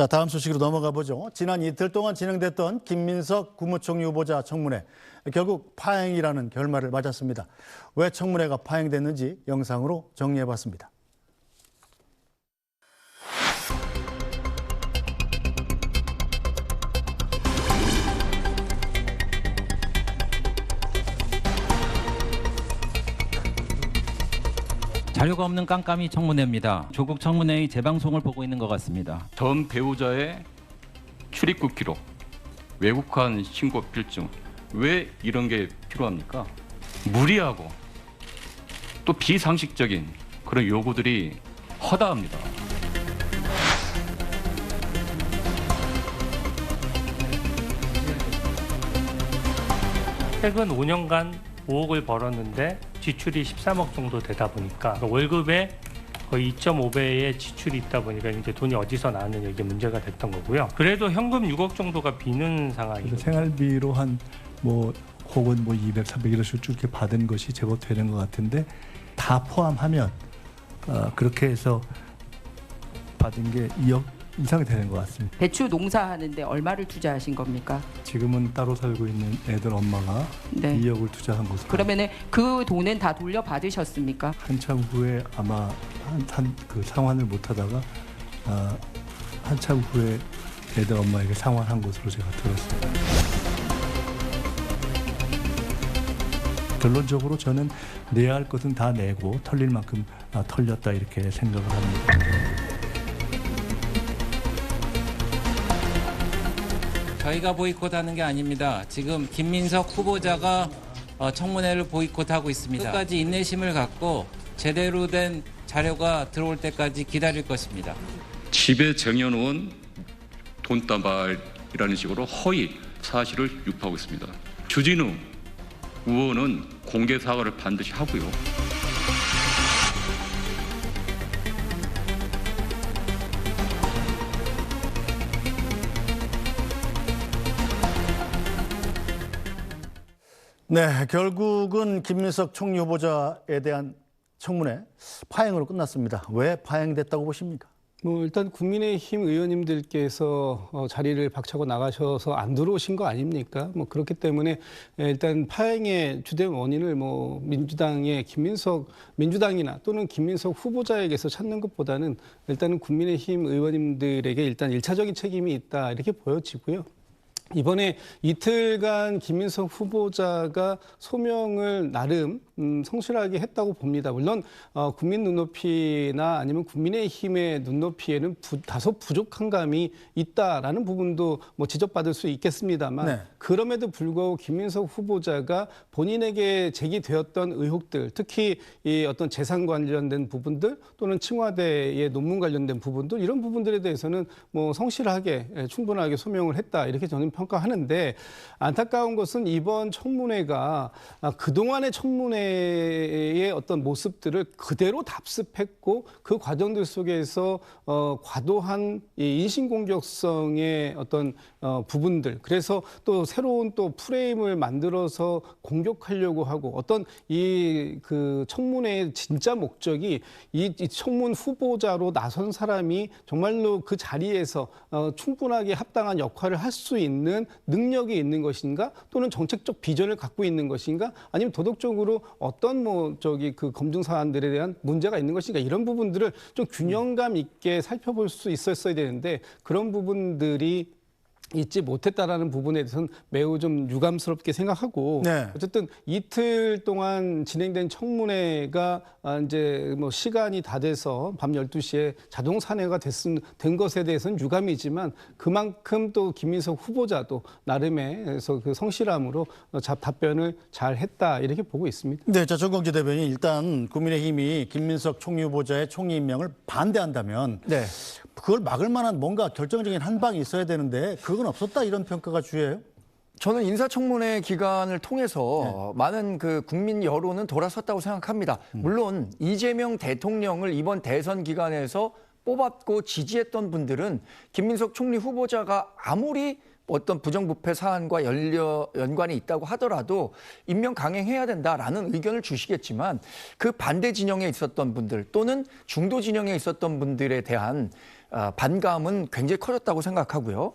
자, 다음 소식으로 넘어가 보죠. 지난 이틀 동안 진행됐던 김민석 국무총리 후보자 청문회. 결국 파행이라는 결말을 맞았습니다. 왜 청문회가 파행됐는지 영상으로 정리해봤습니다. 자료가 없는 깜깜이 청문회입니다. 조국 청문회의 재방송을 보고 있는 것 같습니다. 전 배우자의 출입국 기록, 외국환 신고 필증, 왜 이런 게 필요합니까? 무리하고 또 비상식적인 그런 요구들이 허다합니다. 최근 5년간 5억을 벌었는데 지출이 13억 정도 되다 보니까 월급의 거의 2.5배의 지출이 있다 보니까 이제 돈이 어디서 나왔느냐 이게 문제가 됐던 거고요. 그래도 현금 6억 정도가 비는 상황이에요. 생활비로 한 혹은 200, 300 이런 식으로 쭉 이렇게 받은 것이 제법 되는 것 같은데 다 포함하면 그렇게 해서 받은 게 2억 이상이 되는 것 같습니다. 배추 농사하는데 얼마를 투자하신 겁니까? 지금은 따로 살고 있는 애들 엄마가 네. 2억을 투자한 것으로. 그러면은 그 돈은 다 돌려받으셨습니까? 한참 후에 아마 그 상환을 못하다가 한참 후에 애들 엄마에게 상환한 것으로 제가 들었습니다. 결론적으로 저는 내야 할 것은 다 내고 털릴 만큼 털렸다 이렇게 생각을 합니다. 저희가 보이콧하는 게 아닙니다. 지금 김민석 후보자가 청문회를 보이콧하고 있습니다. 끝까지 인내심을 갖고 제대로 된 자료가 들어올 때까지 기다릴 것입니다. 집에 쟁여놓은 돈다발이라는 식으로 허위 사실을 유포하고 있습니다. 주진우 의원은 공개 사과를 반드시 하고요. 네, 결국은 김민석 총리 후보자에 대한 청문회 파행으로 끝났습니다. 왜 파행됐다고 보십니까? 일단 국민의힘 의원님들께서 자리를 박차고 나가셔서 안 들어오신 거 아닙니까? 그렇기 때문에 일단 파행의 주된 원인을 민주당이나 또는 김민석 후보자에게서 찾는 것보다는 일단은 국민의힘 의원님들에게 일단 1차적인 책임이 있다 이렇게 보여지고요. 이번에 이틀간 김민석 후보자가 소명을 나름 성실하게 했다고 봅니다. 물론 국민 눈높이나 아니면 국민의힘의 눈높이에는 다소 부족한 감이 있다라는 부분도 지적받을 수 있겠습니다만 네. 그럼에도 불구하고 김민석 후보자가 본인에게 제기되었던 의혹들, 특히 이 어떤 재산 관련된 부분들 또는 청와대의 논문 관련된 부분들 이런 부분들에 대해서는 성실하게 충분하게 소명을 했다 이렇게 저는 평가하는데 안타까운 것은 이번 청문회가 그동안의 청문회의 어떤 모습들을 그대로 답습했고 그 과정들 속에서 과도한 인신공격성의 어떤 부분들 그래서 또 새로운 또 프레임을 만들어서 공격하려고 하고 어떤 그 청문회의 진짜 목적이 이 청문 후보자로 나선 사람이 정말로 그 자리에서 충분하게 합당한 역할을 할 수 있는 능력이 있는 것인가 또는 정책적 비전을 갖고 있는 것인가 아니면 도덕적으로 어떤 그 검증 사안들에 대한 문제가 있는 것인가 이런 부분들을 좀 균형감 있게 살펴볼 수 있었어야 되는데 그런 부분들이 있지 못했다라는 부분에 대해서는 매우 좀 유감스럽게 생각하고 네. 어쨌든 이틀 동안 진행된 청문회가 이제 시간이 다 돼서 밤 12시에 자동 산회가 된 것에 대해서는 유감이지만 그만큼 또 김민석 후보자도 나름의 그 성실함으로 답변을 잘 했다 이렇게 보고 있습니다. 네, 자, 정광재 대변인 일단 국민의힘이 김민석 총리 후보자의 총리 임명을 반대한다면 네. 그걸 막을 만한 뭔가 결정적인 한 방이 있어야 되는데 그건 없었다 이런 평가가 주예요? 저는 인사청문회 기간을 통해서 많은 그 국민 여론은 돌아섰다고 생각합니다. 물론 이재명 대통령을 이번 대선 기간에서 뽑았고 지지했던 분들은 김민석 총리 후보자가 아무리 어떤 부정부패 사안과 연관이 있다고 하더라도 임명 강행해야 된다라는 의견을 주시겠지만 그 반대 진영에 있었던 분들 또는 중도 진영에 있었던 분들에 대한 반감은 굉장히 커졌다고 생각하고요.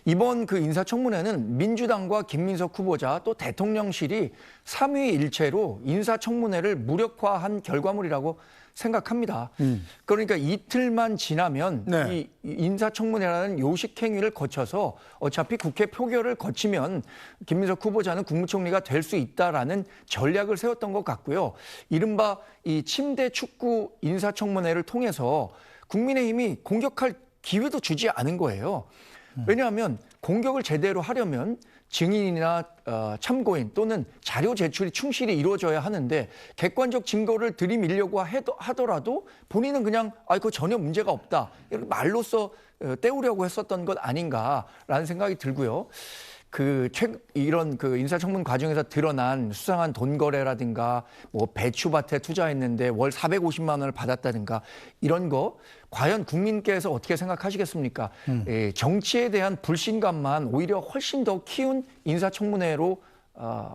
이번 그 인사청문회는 민주당과 김민석 후보자 또 대통령실이 삼위일체로 인사청문회를 무력화한 결과물이라고 생각합니다. 그러니까 이틀만 지나면 네. 이 인사청문회라는 요식행위를 거쳐서 어차피 국회 표결을 거치면 김민석 후보자는 국무총리가 될 수 있다라는 전략을 세웠던 것 같고요. 이른바 이 침대 축구 인사청문회를 통해서 국민의힘이 공격할 기회도 주지 않은 거예요. 왜냐하면 공격을 제대로 하려면 증인이나 참고인 또는 자료 제출이 충실히 이루어져야 하는데 객관적 증거를 들이밀려고 하더라도 본인은 그냥 그거 전혀 문제가 없다. 이렇게 말로써 때우려고 했었던 것 아닌가라는 생각이 들고요. 이런 인사청문 과정에서 드러난 수상한 돈 거래라든가 뭐 배추밭에 투자했는데 월 450만 원을 받았다든가 이런 거 과연 국민께서 어떻게 생각하시겠습니까? 정치에 대한 불신감만 오히려 훨씬 더 키운 인사청문회로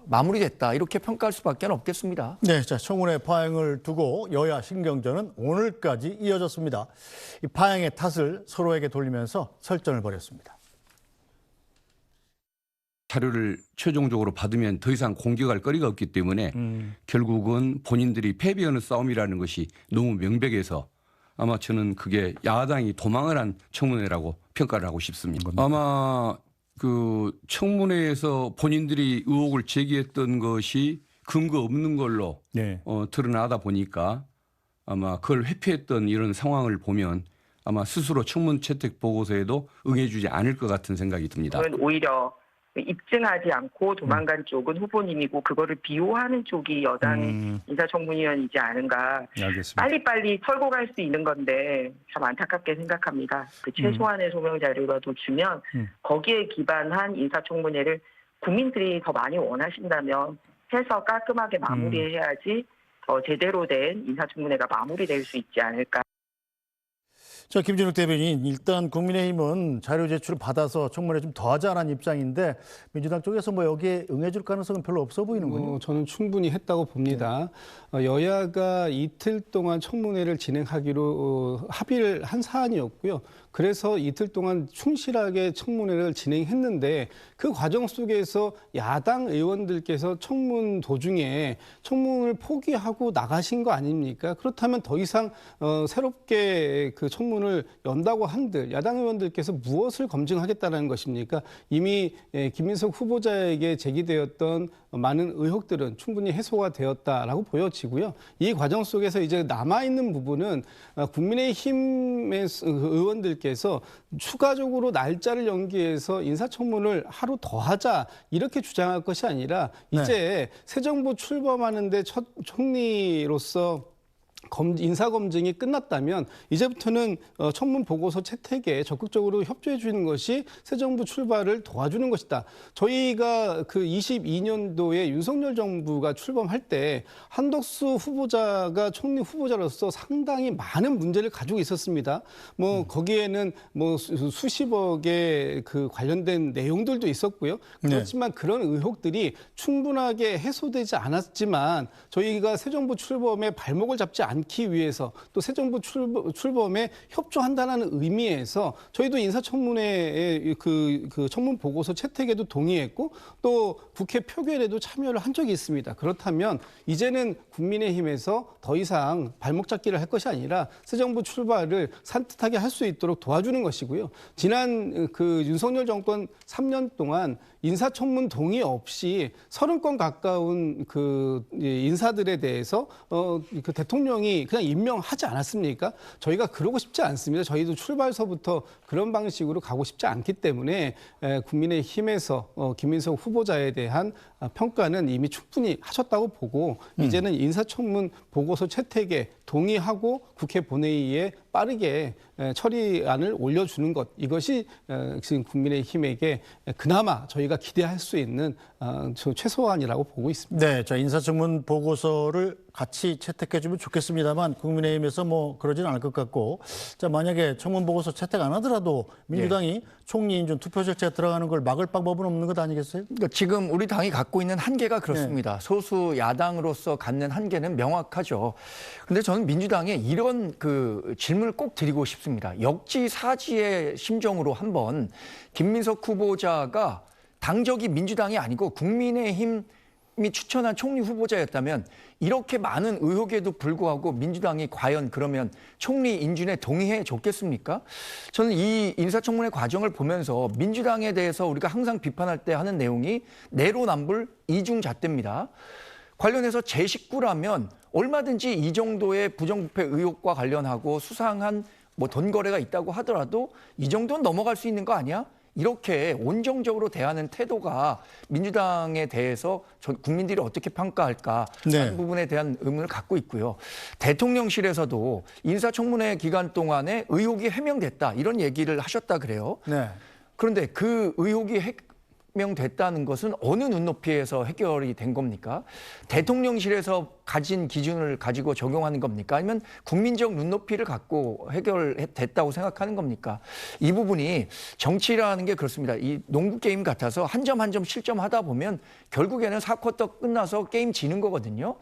마무리됐다 이렇게 평가할 수밖에 없겠습니다. 네, 자 청문회 파행을 두고 여야 신경전은 오늘까지 이어졌습니다. 이 파행의 탓을 서로에게 돌리면서 설전을 벌였습니다. 자료를 최종적으로 받으면 더 이상 공격할 거리가 없기 때문에 결국은 본인들이 패배하는 싸움이라는 것이 너무 명백해서 아마 저는 그게 야당이 도망을 한 청문회라고 평가를 하고 싶습니다. 아마 그 청문회에서 본인들이 의혹을 제기했던 것이 근거 없는 걸로 네. 드러나다 보니까 아마 그걸 회피했던 이런 상황을 보면 아마 스스로 청문 채택 보고서에도 응해주지 않을 것 같은 생각이 듭니다. 오히려 입증하지 않고 도망간 쪽은 후보님이고 그거를 비호하는 쪽이 여당 인사청문위원이지 않은가. 알겠습니다. 빨리빨리 털고 갈 수 있는 건데 참 안타깝게 생각합니다. 그 최소한의 소명 자료라도 주면 거기에 기반한 인사청문회를 국민들이 더 많이 원하신다면 해서 깔끔하게 마무리해야지 더 제대로 된 인사청문회가 마무리될 수 있지 않을까. 자, 김진욱 대변인, 일단 국민의힘은 자료 제출을 받아서 청문회 좀 더 하자라는 입장인데 민주당 쪽에서 뭐 여기에 응해줄 가능성은 별로 없어 보이는군요. 저는 충분히 했다고 봅니다. 여야가 이틀 동안 청문회를 진행하기로 합의를 한 사안이었고요. 그래서 이틀 동안 충실하게 청문회를 진행했는데 그 과정 속에서 야당 의원들께서 청문 도중에 청문을 포기하고 나가신 거 아닙니까? 그렇다면 더 이상 새롭게 그 청문을 연다고 한들 야당 의원들께서 무엇을 검증하겠다는 것입니까? 이미 김민석 후보자에게 제기되었던 많은 의혹들은 충분히 해소가 되었다라고 보여지고요. 이 과정 속에서 이제 남아있는 부분은 국민의힘의 의원들께서 추가적으로 날짜를 연기해서 인사청문을 하루 더 하자 이렇게 주장할 것이 아니라 이제 새 정부 출범하는데 첫 총리로서 인사검증이 끝났다면 이제부터는 청문 보고서 채택에 적극적으로 협조해 주는 것이 새 정부 출발을 도와주는 것이다. 저희가 그 22년도에 윤석열 정부가 출범할 때 한덕수 후보자가 총리 후보자로서 상당히 많은 문제를 가지고 있었습니다. 뭐 거기에는 뭐 수십억의 그 관련된 내용들도 있었고요. 그렇지만 그런 의혹들이 충분하게 해소되지 않았지만 저희가 새 정부 출범에 발목을 잡지 않기 위해서 또 새 정부 출범에 협조한다는 의미에서 저희도 인사청문회의 그 청문 보고서 채택에도 동의했고 또 국회 표결에도 참여를 한 적이 있습니다. 그렇다면 이제는 국민의힘에서 더 이상 발목 잡기를 할 것이 아니라 새 정부 출발을 산뜻하게 할 수 있도록 도와주는 것이고요. 지난 그 윤석열 정권 3년 동안 인사청문 동의 없이 30건 가까운 그 인사들에 대해서 그 대통령이 그냥 임명하지 않았습니까? 저희가 그러고 싶지 않습니다. 저희도 출발서부터 그런 방식으로 가고 싶지 않기 때문에 국민의힘에서 김민석 후보자에 대한 평가는 이미 충분히 하셨다고 보고 이제는 인사청문 보고서 채택에 동의하고 국회 본회의에 빠르게 처리안을 올려주는 것, 이것이 지금 국민의힘에게 그나마 저희가 기대할 수 있는 최소한이라고 보고 있습니다. 네, 자, 인사청문 보고서를 같이 채택해주면 좋겠습니다만 국민의힘에서 뭐 그러진 않을 것 같고, 자, 만약에 청문 보고서 채택 안 하더라도 민주당이 총리 인준 투표 절차에 들어가는 걸 막을 방법은 없는 것 아니겠어요? 그러니까 지금 우리 당이 갖고 있는 한계가 그렇습니다. 소수 야당으로서 갖는 한계는 명확하죠. 그런데 저는 민주당에 이런 그 질문을 꼭 드리고 싶습니다. 역지사지의 심정으로 한번 김민석 후보자가 당적이 민주당이 아니고 국민의힘이 추천한 총리 후보자였다면 이렇게 많은 의혹에도 불구하고 민주당이 과연 그러면 총리 인준에 동의해 줬겠습니까? 저는 이 인사청문회 과정을 보면서 민주당에 대해서 우리가 항상 비판할 때 하는 내용이 내로남불 이중잣대입니다. 관련해서 제 식구라면 얼마든지 이 정도의 부정부패 의혹과 관련하고 수상한 뭐 돈 거래가 있다고 하더라도 이 정도는 넘어갈 수 있는 거 아니야? 이렇게 온정적으로 대하는 태도가 민주당에 대해서 국민들이 어떻게 평가할까 하는 부분에 대한 의문을 갖고 있고요. 대통령실에서도 인사청문회 기간 동안에 의혹이 해명됐다 이런 얘기를 하셨다 그래요. 네. 그런데 그 의혹이 해명됐다는 것은 어느 눈높이에서 해결이 된 겁니까? 대통령실에서 가진 기준을 가지고 적용하는 겁니까? 아니면 국민적 눈높이를 갖고 해결됐다고 생각하는 겁니까? 이 부분이 정치라는 게 그렇습니다. 이 농구 게임 같아서 한 점 한 점 실점하다 보면 결국에는 4쿼터 끝나서 게임 지는 거거든요.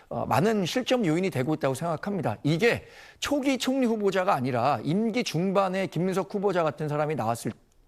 많은 실점 요인이 되고 있다고 생각합니다. 이게 초기 총리 후보자가 아니라 임기 중반에 김민석 후보자 같은 사람이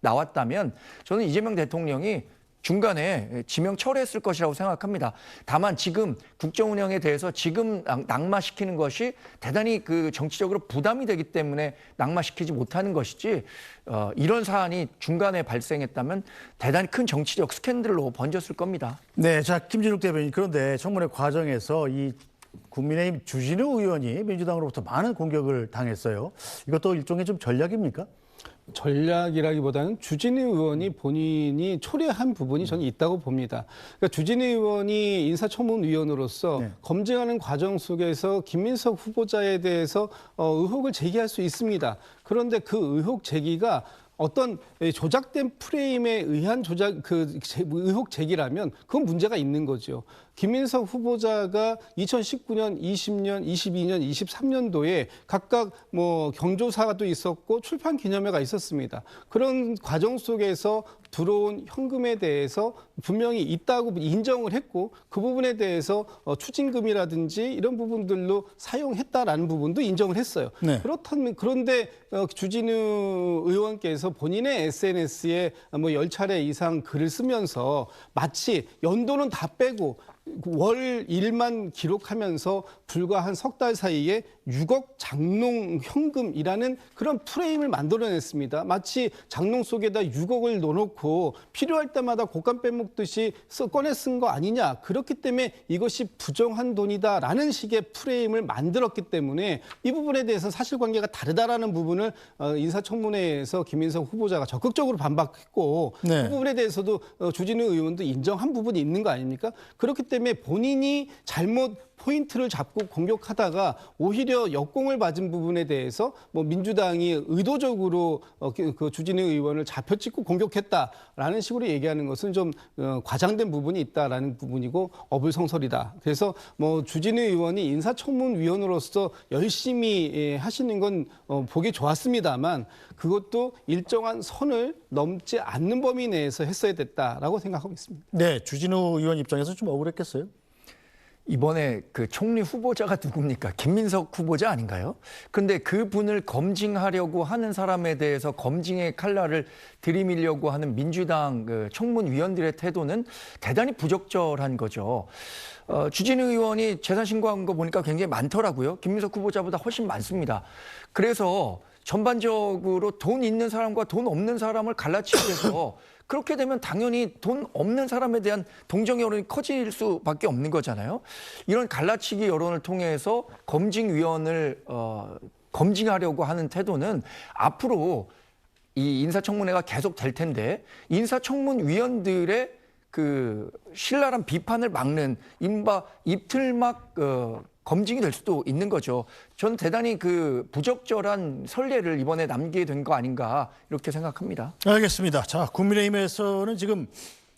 나왔다면 저는 이재명 대통령이 중간에 지명 철회했을 것이라고 생각합니다. 다만 지금 국정 운영에 대해서 지금 낙마시키는 것이 대단히 그 정치적으로 부담이 되기 때문에 낙마시키지 못하는 것이지 이런 사안이 중간에 발생했다면 대단히 큰 정치적 스캔들로 번졌을 겁니다. 네, 자, 김진욱 대변인, 그런데 청문회 과정에서 이 국민의힘 주진우 의원이 민주당으로부터 많은 공격을 당했어요. 이것도 일종의 좀 전략입니까? 전략이라기보다는 주진우 의원이 본인이 초래한 부분이 저는 있다고 봅니다. 그러니까 주진우 의원이 인사청문위원으로서 검증하는 과정 속에서 김민석 후보자에 대해서 의혹을 제기할 수 있습니다. 그런데 그 의혹 제기가 어떤 조작된 프레임에 의한 의혹 제기라면 그건 문제가 있는 거죠. 김민석 후보자가 2019년, 20년, 22년, 23년도에 각각 뭐 경조사도 있었고 출판 기념회가 있었습니다. 그런 과정 속에서 들어온 현금에 대해서 분명히 있다고 인정을 했고 그 부분에 대해서 추징금이라든지 이런 부분들로 사용했다라는 부분도 인정을 했어요. 네. 그런데 주진우 의원께서 본인의 SNS에 뭐 10차례 이상 글을 쓰면서 마치 연도는 다 빼고 월 일만 기록하면서 불과 한 석 달 사이에 6억 장농 현금이라는 그런 프레임을 만들어냈습니다. 마치 장농 속에다 6억을 넣어놓고 필요할 때마다 곶감 빼먹듯이 꺼내 쓴 거 아니냐. 그렇기 때문에 이것이 부정한 돈이다라는 식의 프레임을 만들었기 때문에 이 부분에 대해서 사실관계가 다르다라는 부분을 인사청문회에서 김민석 후보자가 적극적으로 반박했고 그 부분에 대해서도 주진우 의원도 인정한 부분이 있는 거 아닙니까? 그렇기 때문에 본인이 잘못 포인트를 잡고 공격하다가 오히려 역공을 맞은 부분에 대해서 뭐 민주당이 의도적으로 그 주진우 의원을 잡혀찍고 공격했다라는 식으로 얘기하는 것은 좀 과장된 부분이 있다라는 부분이고 어불성설이다. 그래서 뭐 주진우 의원이 인사청문위원으로서 열심히 하시는 건 보기 좋았습니다만 그것도 일정한 선을 넘지 않는 범위 내에서 했어야 됐다라고 생각하고 있습니다. 네, 주진우 의원 입장에서 좀 억울했겠어요? 이번에 그 총리 후보자가 누굽니까? 김민석 후보자 아닌가요? 그런데 그분을 검증하려고 하는 사람에 대해서 검증의 칼날을 들이밀려고 하는 민주당 그 청문위원들의 태도는 대단히 부적절한 거죠. 주진우 의원이 재산 신고한 거 보니까 굉장히 많더라고요. 김민석 후보자보다 훨씬 많습니다. 그래서 전반적으로 돈 있는 사람과 돈 없는 사람을 갈라치기 위해서 그렇게 되면 당연히 돈 없는 사람에 대한 동정 여론이 커질 수밖에 없는 거잖아요. 이런 갈라치기 여론을 통해서 검증위원을 검증하려고 하는 태도는 앞으로 이 인사청문회가 계속 될 텐데 인사청문위원들의 그 신랄한 비판을 막는 이른바 입틀막 검증이 될 수도 있는 거죠. 전 대단히 그 부적절한 선례를 이번에 남기게 된 거 아닌가 이렇게 생각합니다. 알겠습니다. 자, 국민의힘에서는 지금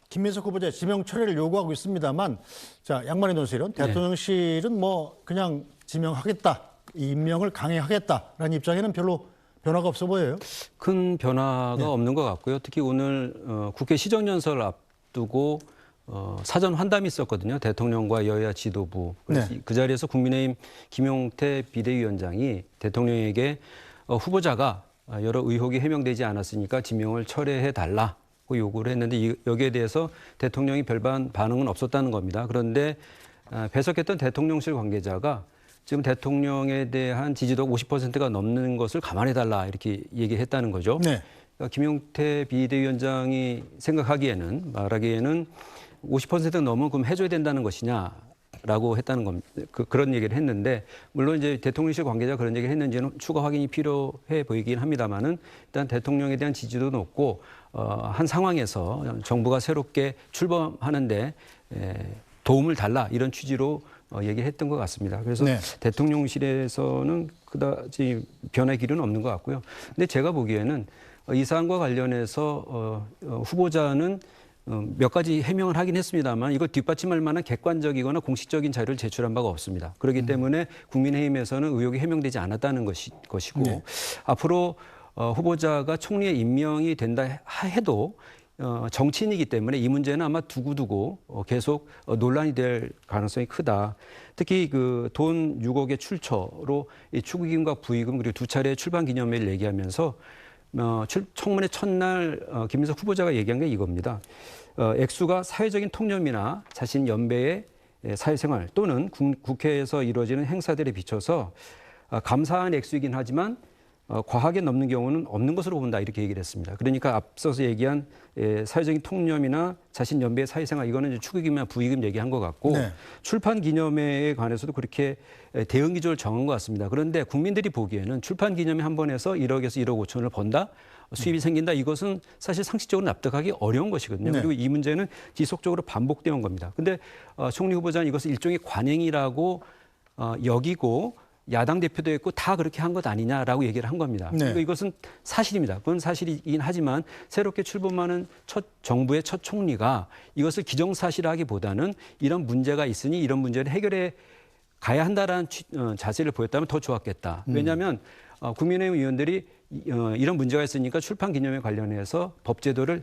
김민석 후보자의 지명 철회를 요구하고 있습니다만, 자, 양만희 논설위원, 대통령실은 뭐 그냥 지명하겠다, 임명을 강행하겠다라는 입장에는 별로 변화가 없어 보여요. 큰 변화가 없는 것 같고요. 특히 오늘 국회 시정연설을 앞두고 사전 환담이 있었거든요. 대통령과 여야 지도부. 그래서 그 자리에서 국민의힘 김용태 비대위원장이 대통령에게 후보자가 여러 의혹이 해명되지 않았으니까 지명을 철회해달라. 요구를 했는데 여기에 대해서 대통령이 별반 반응은 없었다는 겁니다. 그런데 배석했던 대통령실 관계자가 지금 대통령에 대한 지지도가 50%가 넘는 것을 감안해달라 이렇게 얘기했다는 거죠. 네. 그러니까 김용태 비대위원장이 생각하기에는 말하기에는 50%가 넘으면 그럼 해줘야 된다는 것이냐라고 했다는 겁니다. 그런 얘기를 했는데 물론 이제 대통령실 관계자가 그런 얘기를 했는지는 추가 확인이 필요해 보이긴 합니다만은 일단 대통령에 대한 지지도 높고 한 상황에서 정부가 새롭게 출범하는데 도움을 달라 이런 취지로 얘기를 했던 것 같습니다. 그래서 대통령실에서는 그다지 변화의 길은 없는 것 같고요. 근데 제가 보기에는 이 사안과 관련해서 후보자는 몇 가지 해명을 하긴 했습니다만 이걸 뒷받침할 만한 객관적이거나 공식적인 자료를 제출한 바가 없습니다. 그렇기 때문에 국민의힘에서는 의혹이 해명되지 않았다는 것이고 앞으로 후보자가 총리에 임명이 된다 해도 정치인이기 때문에 이 문제는 아마 두고두고 계속 논란이 될 가능성이 크다. 특히 그 돈 6억의 출처로 이 축의금과 부의금 그리고 두 차례 출판 기념회를 얘기하면서 청문회 첫날 김민석 후보자가 얘기한 게 이겁니다. 액수가 사회적인 통념이나 자신 연배의 사회생활 또는 국회에서 이루어지는 행사들에 비춰서 감사한 액수이긴 하지만 과하게 넘는 경우는 없는 것으로 본다 이렇게 얘기를 했습니다. 그러니까 앞서서 얘기한 사회적인 통념이나 자신 연배의 사회생활 이거는 축의금이나 부의금 얘기한 것 같고 출판 기념회에 관해서도 그렇게 대응 기조를 정한 것 같습니다. 그런데 국민들이 보기에는 출판 기념회 한 번에서 1억에서 1억 5천을 번다 수입이 생긴다 이것은 사실 상식적으로 납득하기 어려운 것이거든요. 그리고 이 문제는 지속적으로 반복되어 온 겁니다. 그런데 총리 후보자는 이것을 일종의 관행이라고 여기고 야당 대표도 있고 다 그렇게 한 것 아니냐라고 얘기를 한 겁니다. 그러니까 이것은 사실입니다. 그건 사실이긴 하지만 새롭게 출범하는 정부의 첫 총리가 이것을 기정사실하기보다는 이런 문제가 있으니 이런 문제를 해결해 가야 한다라는 자세를 보였다면 더 좋았겠다. 왜냐하면 국민의힘 의원들이 이런 문제가 있으니까 출판 기념회 관련해서 법제도를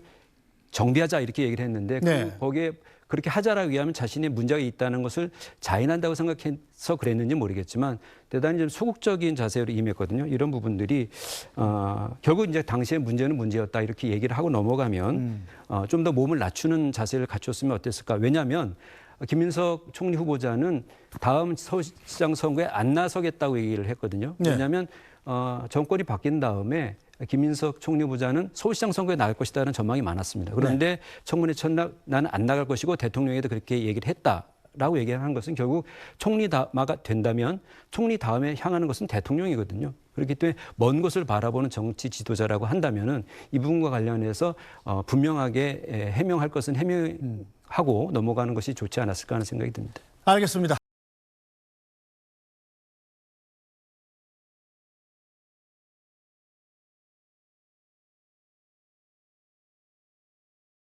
정비하자 이렇게 얘기를 했는데 거기에 그렇게 하자라고 하면 자신의 문제가 있다는 것을 자인한다고 생각해서 그랬는지 모르겠지만 대단히 좀 소극적인 자세로 임했거든요. 이런 부분들이 결국 이제 당시의 문제는 문제였다 이렇게 얘기를 하고 넘어가면 좀 더 몸을 낮추는 자세를 갖췄으면 어땠을까. 왜냐하면 김민석 총리 후보자는 다음 서울시장 선거에 안 나서겠다고 얘기를 했거든요. 왜냐하면 정권이 바뀐 다음에 김민석 총리 후보자는 서울시장 선거에 나갈 것이다라는 전망이 많았습니다. 그런데 청문회 첫날 나는 안 나갈 것이고 대통령에도 그렇게 얘기를 했다라고 얘기를 한 것은 결국 총리가 된다면 총리 다음에 향하는 것은 대통령이거든요. 그렇기 때문에 먼 곳을 바라보는 정치 지도자라고 한다면은 이 부분과 관련해서 분명하게 해명할 것은 해명하고 넘어가는 것이 좋지 않았을까 하는 생각이 듭니다. 알겠습니다.